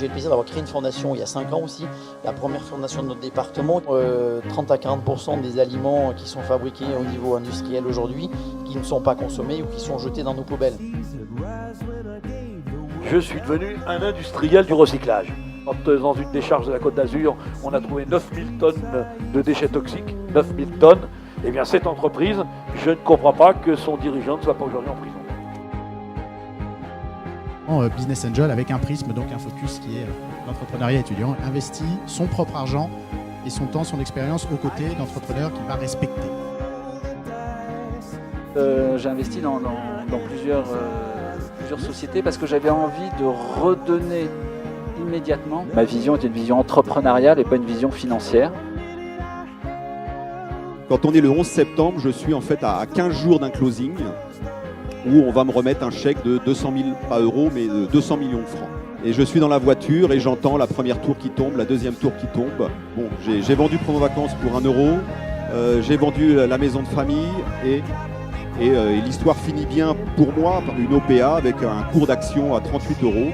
le plaisir d'avoir créé une fondation il y a 5 ans aussi, la première fondation de notre département. 30 à 40% des aliments qui sont fabriqués au niveau industriel aujourd'hui, qui ne sont pas consommés ou qui sont jetés dans nos poubelles. Je suis devenu un industriel du recyclage. Dans une décharge de la Côte d'Azur, on a trouvé 9000 tonnes de déchets toxiques, 9000 tonnes. Eh bien, cette entreprise, je ne comprends pas que son dirigeant ne soit pas aujourd'hui en prison. Business Angel avec un prisme, donc un focus qui est l'entrepreneuriat étudiant, investit son propre argent et son temps, son expérience aux côtés d'entrepreneurs qu'il va respecter. J'ai investi dans plusieurs sociétés parce que j'avais envie de redonner immédiatement. Ma vision était une vision entrepreneuriale et pas une vision financière. Quand on est le 11 septembre, je suis en fait à 15 jours d'un closing où on va me remettre un chèque de 200 000, pas euros, mais de 200 millions de francs. Et je suis dans la voiture et j'entends la première tour qui tombe, la deuxième tour qui tombe. Bon, j'ai vendu Promo Vacances pour 1 euro, j'ai vendu la maison de famille et l'histoire finit bien pour moi par une OPA avec un cours d'action à 38 euros.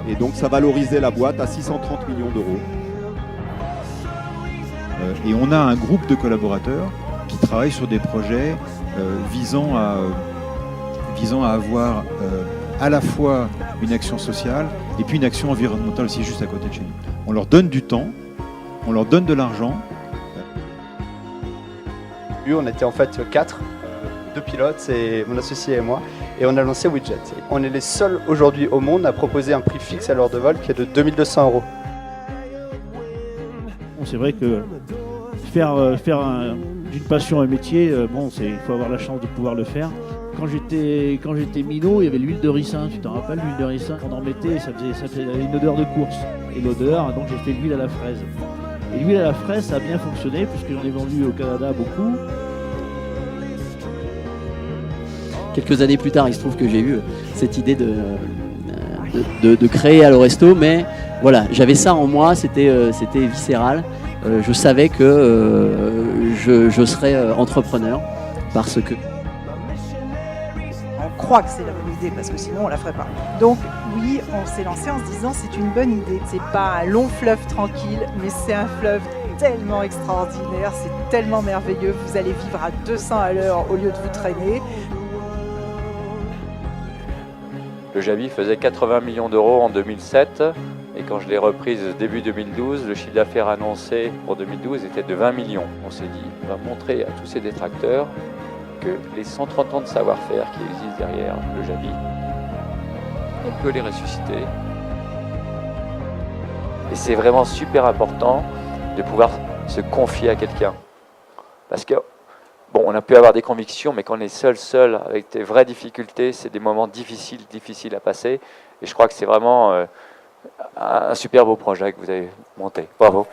Et donc ça valorisait la boîte à 630 millions d'euros. Et on a un groupe de collaborateurs qui travaillent sur des projets visant à avoir à la fois une action sociale et puis une action environnementale aussi juste à côté de chez nous. On leur donne du temps, on leur donne de l'argent. On était en fait 4, 2 pilotes, c'est mon associé et moi, et on a lancé Widget. On est les seuls aujourd'hui au monde à proposer un prix fixe à l'heure de vol qui est de 2200 euros. C'est vrai que faire d'une passion un métier, il faut avoir la chance de pouvoir le faire. Quand j'étais minot, il y avait l'huile de ricin, tu t'en rappelles, l'huile de ricin, on en mettait, ça faisait une odeur de course. Et l'odeur, donc j'ai fait l'huile à la fraise. Et l'huile à la fraise, ça a bien fonctionné, puisque j'en ai vendu au Canada beaucoup. Quelques années plus tard, il se trouve que j'ai eu cette idée de créer Allo Resto, mais voilà, j'avais ça en moi, c'était viscéral. Je savais que je serais entrepreneur parce que... On croit que c'est la bonne idée parce que sinon on la ferait pas. Donc oui, on s'est lancé en se disant c'est une bonne idée. C'est pas un long fleuve tranquille, mais c'est un fleuve tellement extraordinaire, c'est tellement merveilleux. Vous allez vivre à 200 à l'heure au lieu de vous traîner. Le Jabi faisait 80 millions d'euros en 2007 et quand je l'ai reprise début 2012, le chiffre d'affaires annoncé pour 2012 était de 20 millions. On s'est dit, on va montrer à tous ces détracteurs que les 130 ans de savoir-faire qui existent derrière le Jabi, on peut les ressusciter. Et c'est vraiment super important de pouvoir se confier à quelqu'un. Parce que bon, on a pu avoir des convictions, mais quand on est seul, avec des vraies difficultés, c'est des moments difficiles à passer. Et je crois que c'est vraiment un super beau projet que vous avez monté. Bravo.